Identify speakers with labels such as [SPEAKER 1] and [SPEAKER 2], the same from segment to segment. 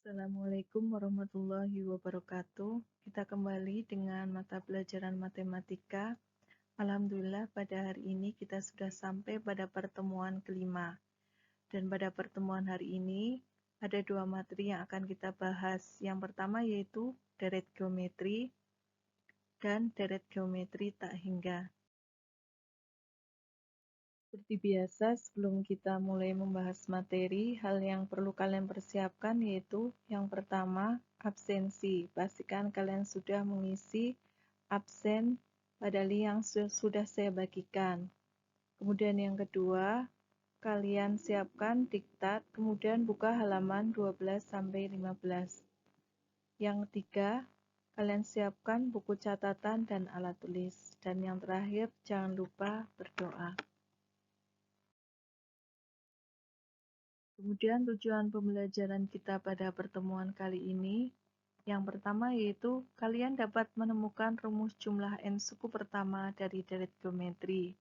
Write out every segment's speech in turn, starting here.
[SPEAKER 1] Assalamualaikum warahmatullahi wabarakatuh. Kita kembali dengan mata pelajaran matematika. Alhamdulillah pada hari ini kita sudah sampai pada pertemuan kelima. Dan pada pertemuan hari ini ada dua materi yang akan kita bahas. Yang pertama yaitu deret geometri dan deret geometri tak hingga. Seperti biasa, sebelum kita mulai membahas materi, hal yang perlu kalian persiapkan yaitu yang pertama, absensi. Pastikan kalian sudah mengisi absen pada link yang sudah saya bagikan. Kemudian yang kedua, kalian siapkan diktat, kemudian buka halaman 12-15. Yang ketiga, kalian siapkan buku catatan dan alat tulis. Dan yang terakhir, jangan lupa berdoa. Kemudian tujuan pembelajaran kita pada pertemuan kali ini, yang pertama yaitu kalian dapat menemukan rumus jumlah n suku pertama dari deret geometri.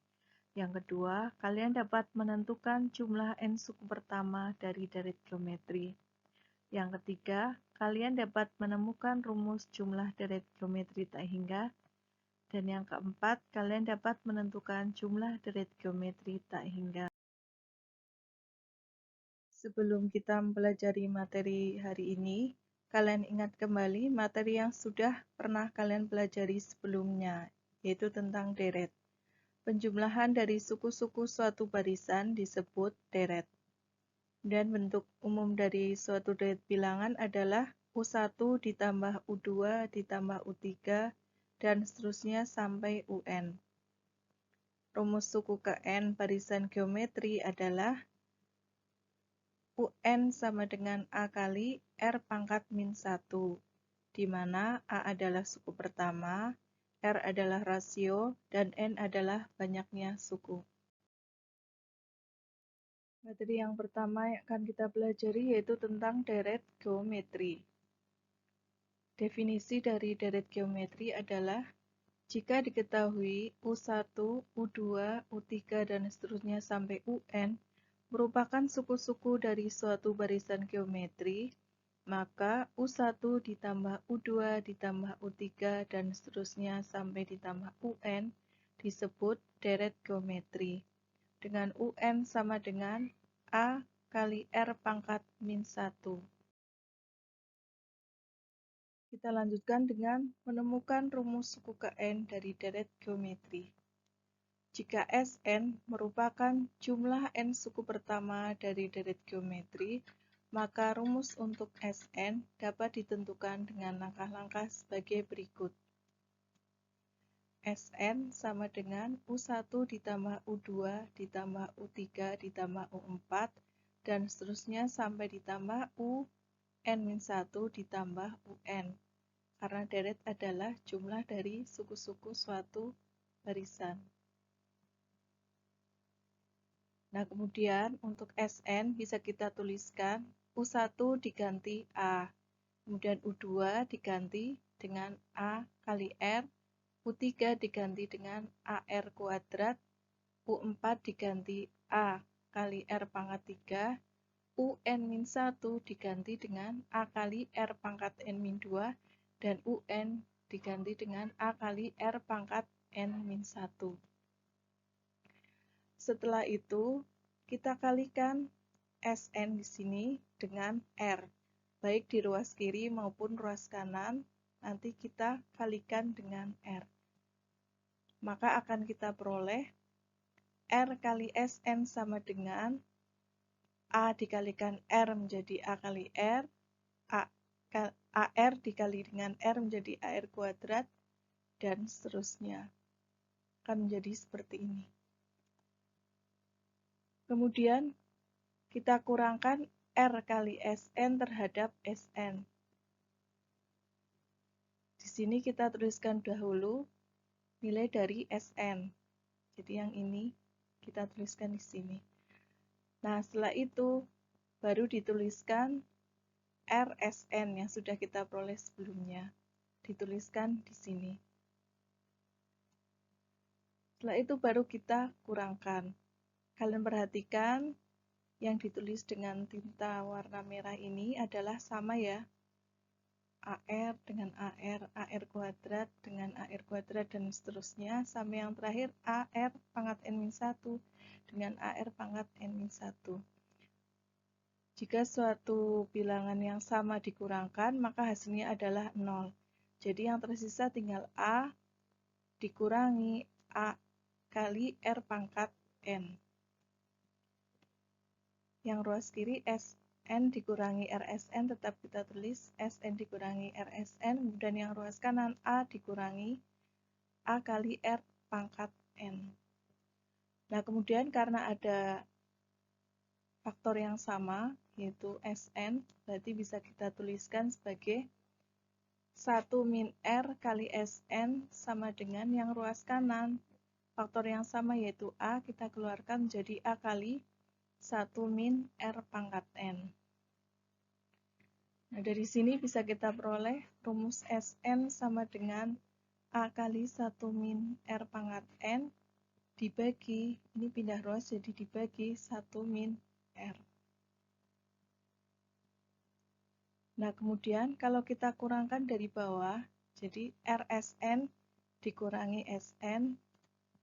[SPEAKER 1] Yang kedua, kalian dapat menentukan jumlah n suku pertama dari deret geometri. Yang ketiga, kalian dapat menemukan rumus jumlah deret geometri tak hingga. Dan yang keempat, kalian dapat menentukan jumlah deret geometri tak hingga. Sebelum kita mempelajari materi hari ini, kalian ingat kembali materi yang sudah pernah kalian pelajari sebelumnya, yaitu tentang deret. Penjumlahan dari suku-suku suatu barisan disebut deret. Dan bentuk umum dari suatu deret bilangan adalah U1 ditambah U2 ditambah U3 dan seterusnya sampai UN. Rumus suku ke N barisan geometri adalah UN sama dengan A kali R pangkat min 1, di mana A adalah suku pertama, R adalah rasio, dan N adalah banyaknya suku. Materi yang pertama yang akan kita pelajari yaitu tentang deret geometri. Definisi dari deret geometri adalah jika diketahui U1, U2, U3, dan seterusnya sampai UN merupakan suku-suku dari suatu barisan geometri, maka U1 ditambah U2 ditambah U3 dan seterusnya sampai ditambah UN disebut deret geometri, dengan UN sama dengan A kali R pangkat min 1. Kita lanjutkan dengan menemukan rumus suku ke N dari deret geometri. Jika Sn merupakan jumlah n suku pertama dari deret geometri, maka rumus untuk Sn dapat ditentukan dengan langkah-langkah sebagai berikut. Sn sama dengan U1 ditambah U2 ditambah U3 ditambah U4 dan seterusnya sampai ditambah UN-1 ditambah UN, karena deret adalah jumlah dari suku-suku suatu barisan. Nah, kemudian untuk Sn bisa kita tuliskan U1 diganti A, kemudian U2 diganti dengan A kali R, U3 diganti dengan AR kuadrat, U4 diganti A kali R pangkat 3, UN-1 diganti dengan A kali R pangkat N-2, dan UN diganti dengan A kali R pangkat N-1. Setelah itu, kita kalikan Sn di sini dengan R, baik di ruas kiri maupun ruas kanan, nanti kita kalikan dengan R. Maka akan kita peroleh R kali Sn sama dengan A dikalikan R menjadi A kali R, AR dikali dengan R menjadi AR kuadrat, dan seterusnya. Akan menjadi seperti ini. Kemudian, kita kurangkan R kali Sn terhadap Sn. Di sini kita tuliskan dahulu nilai dari Sn. Jadi yang ini kita tuliskan di sini. Nah, setelah itu baru dituliskan Rsn yang sudah kita peroleh sebelumnya. Dituliskan di sini. Setelah itu baru kita kurangkan. Kalian perhatikan yang ditulis dengan tinta warna merah ini adalah sama ya. AR dengan AR kuadrat dengan AR kuadrat dan seterusnya, sampai yang terakhir AR pangkat N-1 dengan AR pangkat N-1. Jika suatu bilangan yang sama dikurangkan, maka hasilnya adalah 0. Jadi yang tersisa tinggal A dikurangi A kali R pangkat N. Yang ruas kiri Sn dikurangi Rsn, tetap kita tulis Sn dikurangi Rsn, kemudian yang ruas kanan A dikurangi A kali R pangkat N. Nah, kemudian karena ada faktor yang sama, yaitu Sn, berarti bisa kita tuliskan sebagai 1 min R kali Sn sama dengan yang ruas kanan. Faktor yang sama yaitu A, kita keluarkan menjadi A kali 1 min R pangkat N. Nah, dari sini bisa kita peroleh rumus Sn sama dengan A kali 1 min R pangkat N dibagi, ini pindah ruas jadi dibagi 1 min R. Nah, kemudian kalau kita kurangkan dari bawah, jadi Rsn dikurangi Sn,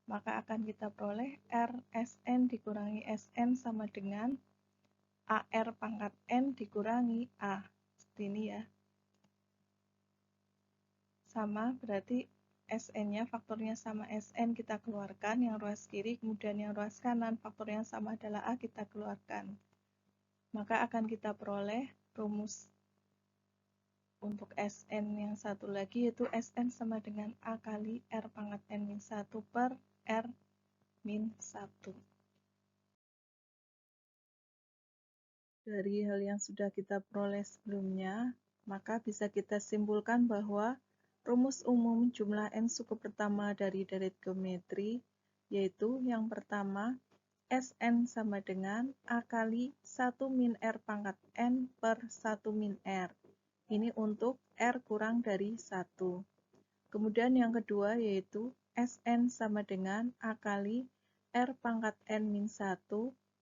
[SPEAKER 1] maka akan kita peroleh Rsn dikurangi Sn sama dengan AR pangkat N dikurangi A. Seperti ini ya. Sama, berarti Sn-nya faktornya sama Sn kita keluarkan, yang ruas kiri, kemudian yang ruas kanan faktornya sama adalah A kita keluarkan. Maka akan kita peroleh rumus untuk Sn yang satu lagi, yaitu Sn sama dengan A kali R pangkat N-1 per R-1. Dari hal yang sudah kita peroleh sebelumnya, maka bisa kita simpulkan bahwa rumus umum jumlah n suku pertama dari deret geometri, yaitu yang pertama, Sn sama dengan A kali 1 min R pangkat N per 1 min R. Ini untuk R kurang dari 1. Kemudian yang kedua yaitu Sn sama dengan A kali R pangkat N-1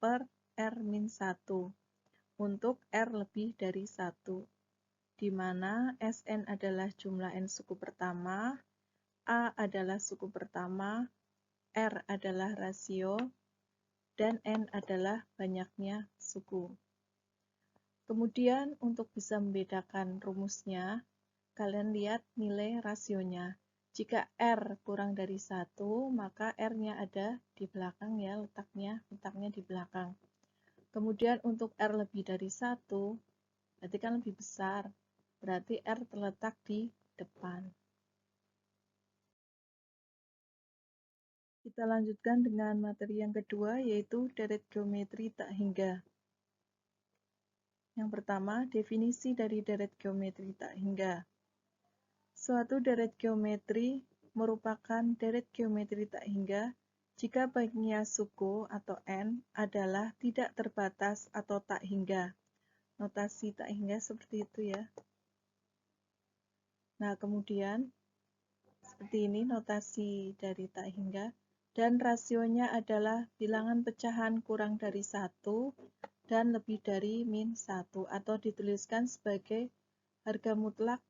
[SPEAKER 1] per R-1 untuk R lebih dari 1, di mana Sn adalah jumlah n suku pertama, A adalah suku pertama, R adalah rasio, dan N adalah banyaknya suku. Kemudian untuk bisa membedakan rumusnya, kalian lihat nilai rasionya. Jika R kurang dari 1, maka R-nya ada di belakang ya, letaknya di belakang. Kemudian untuk R lebih dari 1, berarti kan lebih besar, berarti R terletak di depan. Kita lanjutkan dengan materi yang kedua, yaitu deret geometri tak hingga. Yang pertama, definisi dari deret geometri tak hingga. Suatu deret geometri merupakan deret geometri tak hingga jika baiknya suku atau n adalah tidak terbatas atau tak hingga. Notasi tak hingga seperti itu ya. Nah, kemudian seperti ini notasi dari tak hingga, dan rasionya adalah bilangan pecahan kurang dari 1 dan lebih dari min 1, atau dituliskan sebagai harga mutlak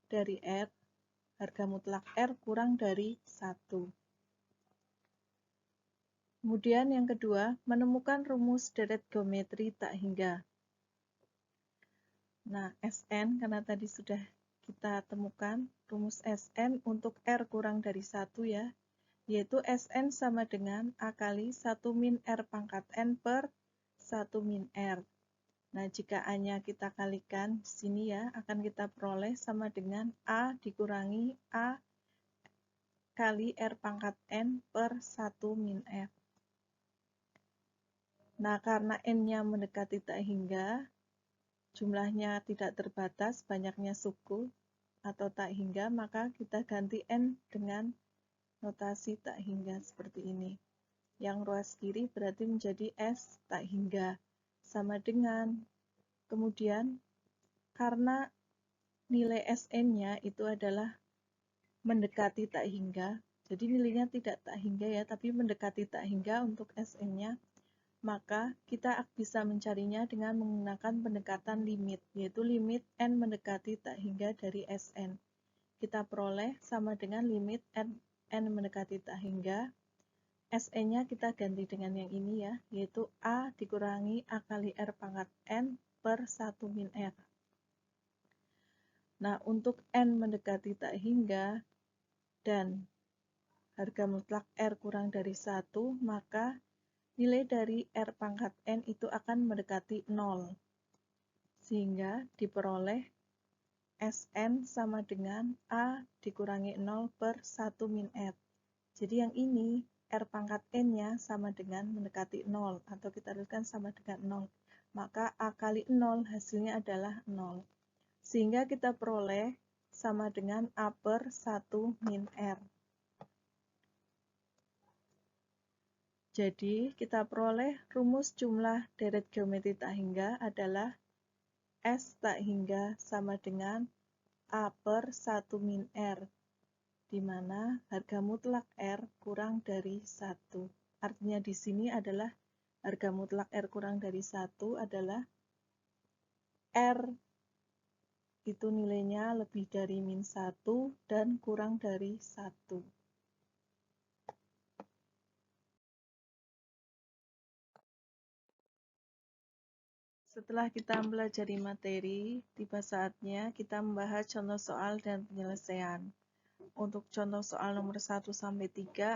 [SPEAKER 1] dari R, harga mutlak R kurang dari 1. Kemudian yang kedua, menemukan rumus deret geometri tak hingga. Nah, Sn karena tadi sudah kita temukan rumus Sn untuk R kurang dari 1 ya, yaitu Sn sama dengan A kali 1 min R pangkat N per 1 min R. Nah, jika A-nya kita kalikan di sini ya, akan kita peroleh sama dengan A dikurangi A kali R pangkat N per 1 min R. Nah, karena N-nya mendekati tak hingga, jumlahnya tidak terbatas, banyaknya suku atau tak hingga, maka kita ganti N dengan notasi tak hingga seperti ini. Yang ruas kiri berarti menjadi S tak hingga, sama dengan, kemudian karena nilai Sn-nya itu adalah mendekati tak hingga, jadi nilainya tidak tak hingga ya, tapi mendekati tak hingga untuk Sn-nya, maka kita bisa mencarinya dengan menggunakan pendekatan limit, yaitu limit n mendekati tak hingga dari Sn. Kita peroleh sama dengan limit n mendekati tak hingga, Sn-nya kita ganti dengan yang ini ya, yaitu A dikurangi A kali R pangkat N per 1 min R. Nah, untuk n mendekati tak hingga dan harga mutlak R kurang dari 1, maka nilai dari R pangkat N itu akan mendekati 0. Sehingga diperoleh Sn sama dengan A dikurangi 0 per 1 min R. Jadi yang ini R pangkat N-nya sama dengan mendekati 0, atau kita tuliskan sama dengan 0. Maka A kali 0 hasilnya adalah 0. Sehingga kita peroleh sama dengan A per 1 min R. Jadi, kita peroleh rumus jumlah deret geometri tak hingga adalah S tak hingga sama dengan A per 1 min R, di mana harga mutlak R kurang dari 1. Artinya di sini adalah harga mutlak R kurang dari 1 adalah R itu nilainya lebih dari min 1 dan kurang dari 1. Setelah kita mempelajari materi, tiba saatnya kita membahas contoh soal dan penyelesaian. Untuk contoh soal nomor 1-3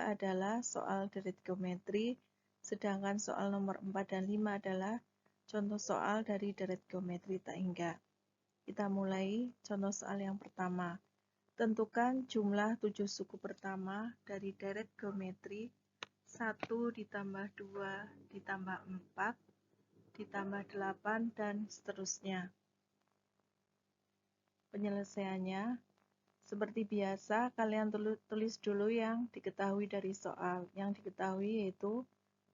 [SPEAKER 1] adalah soal deret geometri, sedangkan soal nomor 4 dan 5 adalah contoh soal dari deret geometri tak hingga. Kita mulai contoh soal yang pertama. Tentukan jumlah 7 suku pertama dari deret geometri 1 ditambah 2 ditambah 4 ditambah 8 dan seterusnya. Penyelesaiannya, seperti biasa, kalian tulis dulu yang diketahui dari soal. Yang diketahui yaitu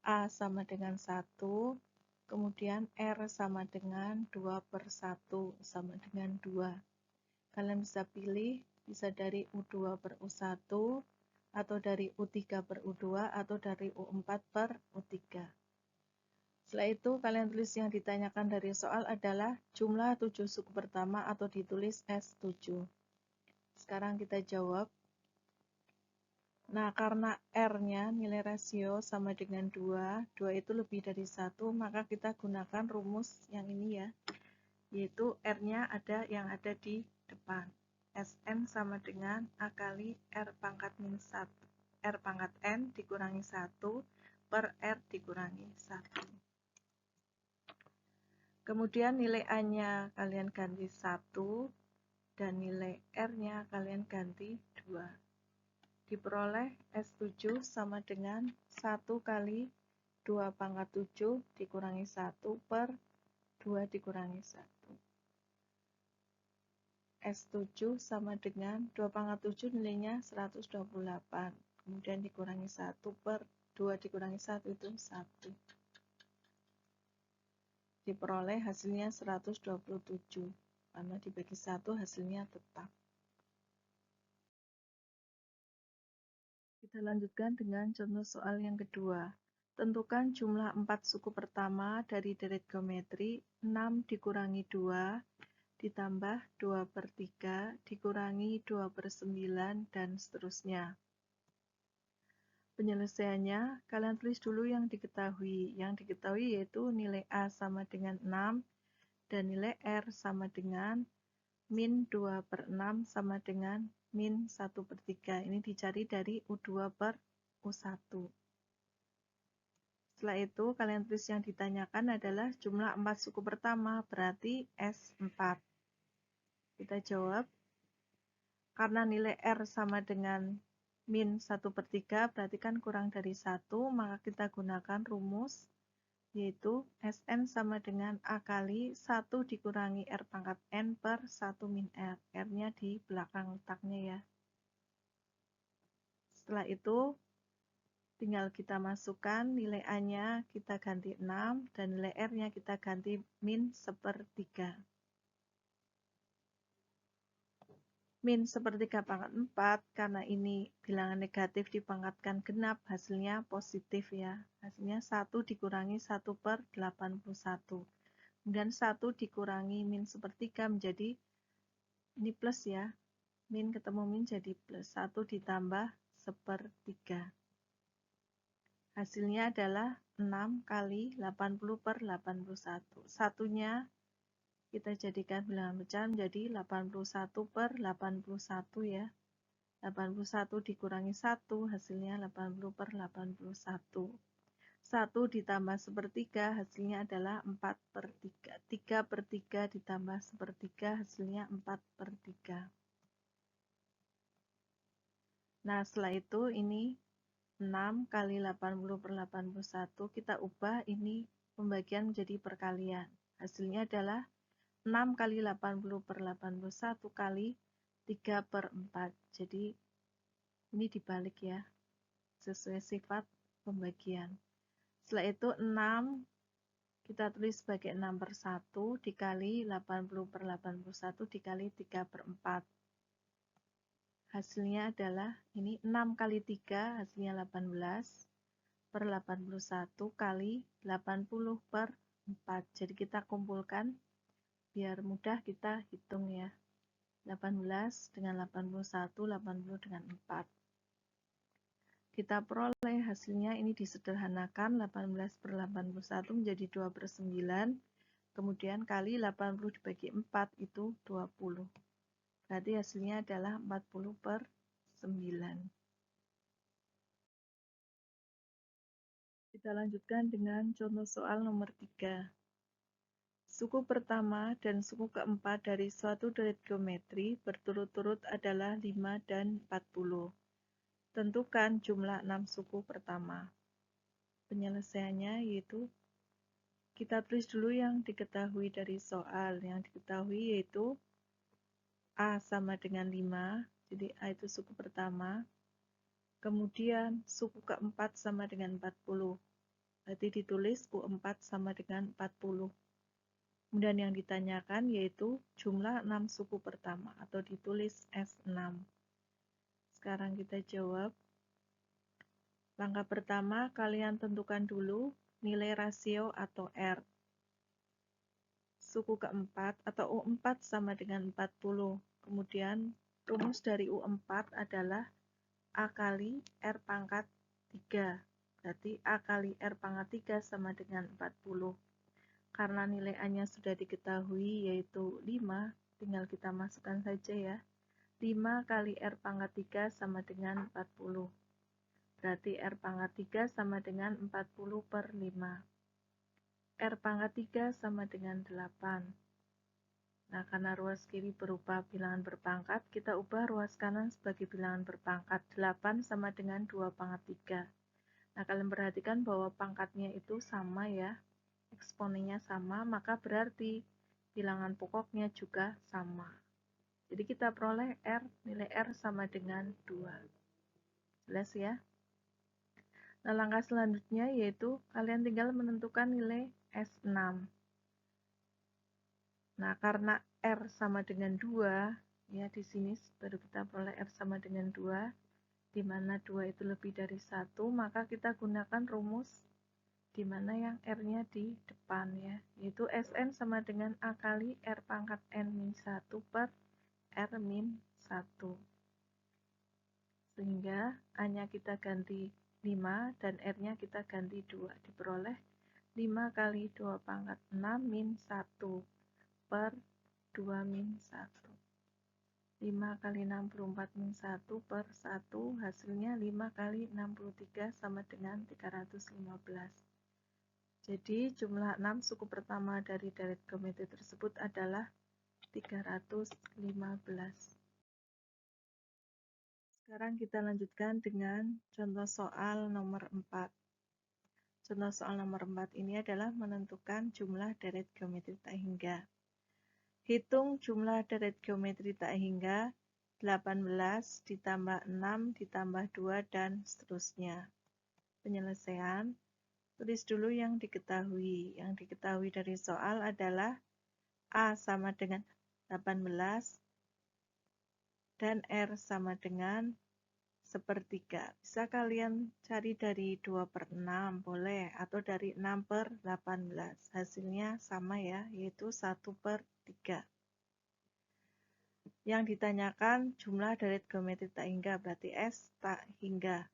[SPEAKER 1] A sama dengan 1, kemudian R sama dengan 2 per 1 sama dengan 2. Kalian bisa pilih, bisa dari U2 per U1, atau dari U3 per U2, atau dari U4 per U3. Setelah itu, kalian tulis yang ditanyakan dari soal adalah jumlah 7 suku pertama atau ditulis S7. Sekarang kita jawab. Nah, karena R-nya nilai rasio sama dengan 2, 2 itu lebih dari 1, maka kita gunakan rumus yang ini ya, yaitu R-nya yang ada di depan. Sn sama dengan A kali R pangkat min 1, R pangkat N dikurangi 1 per R dikurangi 1. Kemudian nilai A-nya kalian ganti 1 dan nilai R-nya kalian ganti 2. Diperoleh S7 sama dengan 1 kali 2 pangkat 7 dikurangi 1 per 2 dikurangi 1. S7 sama dengan 2 pangkat 7 nilainya 128. Kemudian dikurangi 1 per 2 dikurangi 1 itu 1. Diperoleh hasilnya 127, karena dibagi 1 hasilnya tetap. Kita lanjutkan dengan contoh soal yang kedua. Tentukan jumlah 4 suku pertama dari deret geometri 6 dikurangi 2 ditambah 2 per 3 dikurangi 2 per 9 dan seterusnya. Penyelesaiannya, kalian tulis dulu yang diketahui. Yang diketahui yaitu nilai A sama dengan 6 dan nilai R sama dengan min 2 per 6 sama dengan min 1 per 3. Ini dicari dari U2 per U1. Setelah itu, kalian tulis yang ditanyakan adalah jumlah 4 suku pertama, berarti S4. Kita jawab, karena nilai R sama dengan min 1 per 3, berarti kan kurang dari 1, maka kita gunakan rumus, yaitu Sn sama dengan A kali 1 dikurangi R pangkat N per 1 min R. R-nya di belakang letaknya ya. Setelah itu, tinggal kita masukkan nilai A-nya kita ganti 6 dan nilai R-nya kita ganti min 1/3. min sepertiga pangkat 4, karena ini bilangan negatif dipangkatkan genap, hasilnya positif ya. Hasilnya 1 dikurangi 1/81. Kemudian 1 dikurangi min sepertiga menjadi, ini plus ya, min ketemu min jadi plus, 1 ditambah sepertiga. Hasilnya adalah 6 kali 80/81. Satunya kita jadikan bilangan pecahan menjadi 81/81 ya. 81 dikurangi 1, hasilnya 80/81. 1 ditambah sepertiga, hasilnya adalah 4/3. 3/3 ditambah sepertiga, hasilnya 4/3. Nah, setelah itu ini 6 kali 80/81, kita ubah ini pembagian menjadi perkalian. Hasilnya adalah 6 kali 80/81 kali 3/4. Jadi ini dibalik ya, sesuai sifat pembagian. Setelah itu 6 kita tulis sebagai 6/1 dikali 80/81 dikali 3/4. Hasilnya adalah ini 6 kali 3 hasilnya 18/81 kali 80/4. Jadi kita kumpulkan biar mudah kita hitung ya. 18 dengan 81, 80 dengan 4. Kita peroleh hasilnya ini disederhanakan, 18/81 menjadi 2/9, kemudian kali 80 dibagi 4 itu 20. Berarti hasilnya adalah 40/9. Kita lanjutkan dengan contoh soal nomor 3. Suku pertama dan suku keempat dari suatu derit geometri berturut-turut adalah 5 dan 40. Tentukan jumlah 6 suku pertama. Penyelesaiannya yaitu kita tulis dulu yang diketahui dari soal. Yang diketahui yaitu A sama dengan 5, jadi A itu suku pertama. Kemudian suku keempat sama dengan 40. Berarti ditulis U4 sama dengan 40. Kemudian yang ditanyakan yaitu jumlah 6 suku pertama atau ditulis S6. Sekarang kita jawab. Langkah pertama, kalian tentukan dulu nilai rasio atau R. Suku keempat atau U4 sama dengan 40. Kemudian rumus dari U4 adalah A kali R pangkat 3. Berarti A kali R pangkat 3 sama dengan 40. Karena nilai A-nya sudah diketahui yaitu 5, tinggal kita masukkan saja ya. 5 kali R pangkat 3 sama dengan 40. Berarti R pangkat 3 sama dengan 40/5. R pangkat 3 sama dengan 8. Nah, karena ruas kiri berupa bilangan berpangkat, kita ubah ruas kanan sebagai bilangan berpangkat. 8 sama dengan 2 pangkat 3. Nah, kalian perhatikan bahwa pangkatnya itu sama ya. Eksponennya sama, maka berarti bilangan pokoknya juga sama. Jadi kita peroleh R, nilai R sama dengan 2. Jelas ya? Nah, langkah selanjutnya yaitu kalian tinggal menentukan nilai S6. Nah, karena R sama dengan 2, ya di sini baru kita peroleh R sama dengan 2, di mana 2 itu lebih dari 1, maka kita gunakan rumus di mana yang R-nya di depan ya, yaitu Sn sama dengan A kali R pangkat N-1 per R-1. Sehingga A-nya kita ganti 5 dan R-nya kita ganti 2. Diperoleh 5 kali 2 pangkat 6 min 1 per 2 min 1. 5 kali 64 min 1 per 1, hasilnya 5 kali 63 sama dengan 315. Jadi jumlah 6 suku pertama dari derit geometri tersebut adalah 315. Sekarang kita lanjutkan dengan contoh soal nomor 4. Contoh soal nomor 4 ini adalah menentukan jumlah derit geometri tak hingga. Hitung jumlah derit geometri tak hingga 18 ditambah 6 ditambah 2 dan seterusnya. Penyelesaian, tulis dulu yang diketahui. Yang diketahui dari soal adalah A sama dengan 18, dan R sama dengan sepertiga. Bisa kalian cari dari 2/6 boleh, atau dari 6/18. Hasilnya sama ya, yaitu 1/3. Yang ditanyakan jumlah dari geometri tak hingga, berarti S tak hingga.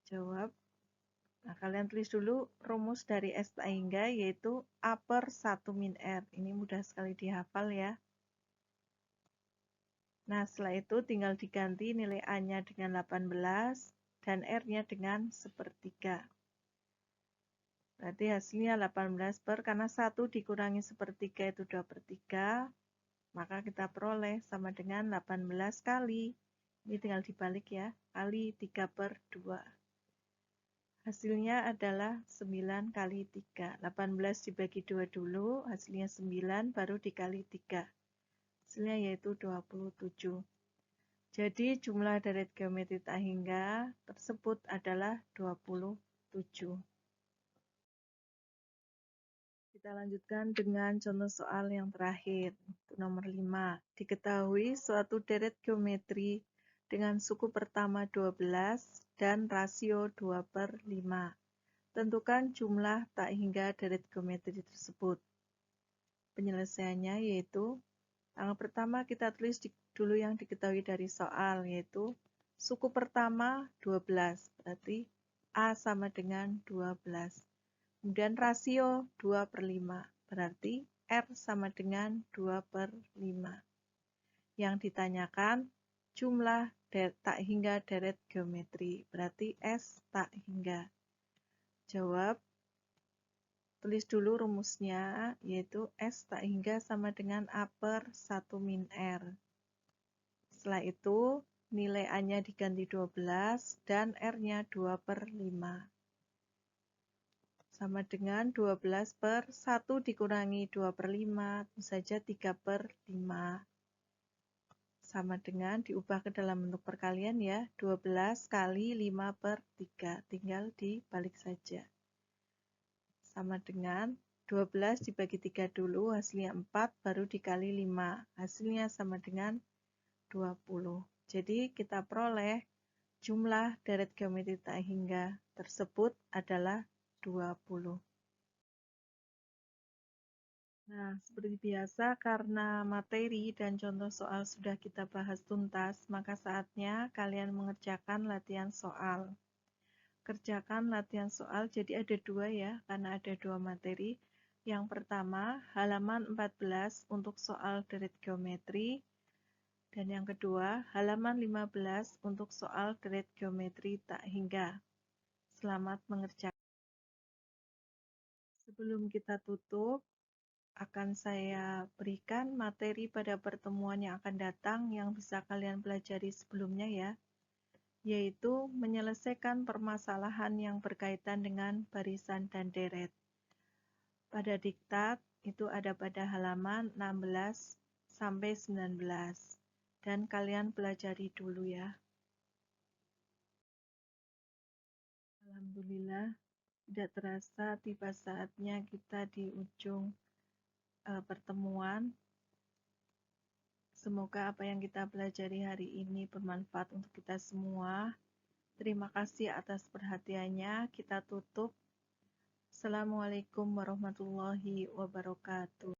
[SPEAKER 1] Jawab. Nah, kalian tulis dulu rumus dari S tak hingga, yaitu A/1 min R. Ini mudah sekali dihafal ya. Nah, setelah itu tinggal diganti nilai A-nya dengan 18 dan R-nya dengan sepertiga. Berarti hasilnya 18 karena 1 dikurangi sepertiga itu 2/3, maka kita peroleh sama dengan 18 kali. Ini tinggal dibalik ya, kali 3/2. Hasilnya adalah 9 kali 3. 18 dibagi 2 dulu, hasilnya 9, baru dikali 3. Hasilnya yaitu 27. Jadi jumlah dari geometri tak hingga tersebut adalah 27. Kita lanjutkan dengan contoh soal yang terakhir, nomor 5. Diketahui suatu deret geometri dengan suku pertama 12 dan rasio 2/5. Tentukan jumlah tak hingga deret geometri tersebut. Penyelesaiannya yaitu, yang pertama kita tulis dulu yang diketahui dari soal, yaitu suku pertama 12, berarti A sama dengan 12. Kemudian rasio 2/5, berarti R sama dengan 2/5. Yang ditanyakan jumlah tak hingga deret geometri, berarti S tak hingga. Jawab, tulis dulu rumusnya, yaitu S tak hingga sama dengan A/1 min R. Setelah itu, nilai A-nya diganti 12 dan R-nya 2/5. Sama dengan 12/1 dikurangi 2/5, tentu saja 3/5. Sama dengan diubah ke dalam bentuk perkalian ya, 12 kali 5/3, tinggal dibalik saja. Sama dengan 12 dibagi 3 dulu, hasilnya 4, baru dikali 5, hasilnya sama dengan 20. Jadi kita peroleh jumlah deret geometri tak hingga tersebut adalah 20. Nah, seperti biasa karena materi dan contoh soal sudah kita bahas tuntas, maka saatnya kalian mengerjakan latihan soal. Kerjakan latihan soal, jadi ada 2 ya, karena ada 2 materi. Yang pertama, halaman 14 untuk soal deret geometri, dan yang kedua, halaman 15 untuk soal deret geometri tak hingga. Selamat mengerjakan. Sebelum kita tutup, akan saya berikan materi pada pertemuan yang akan datang yang bisa kalian pelajari sebelumnya ya, yaitu menyelesaikan permasalahan yang berkaitan dengan barisan dan deret. Pada diktat itu ada pada halaman 16 sampai 19, dan kalian pelajari dulu ya. Alhamdulillah, tidak terasa tiba saatnya kita di ujung pertemuan. Semoga apa yang kita pelajari hari ini bermanfaat untuk kita semua. Terima kasih atas perhatiannya. Kita tutup. Assalamualaikum warahmatullahi wabarakatuh.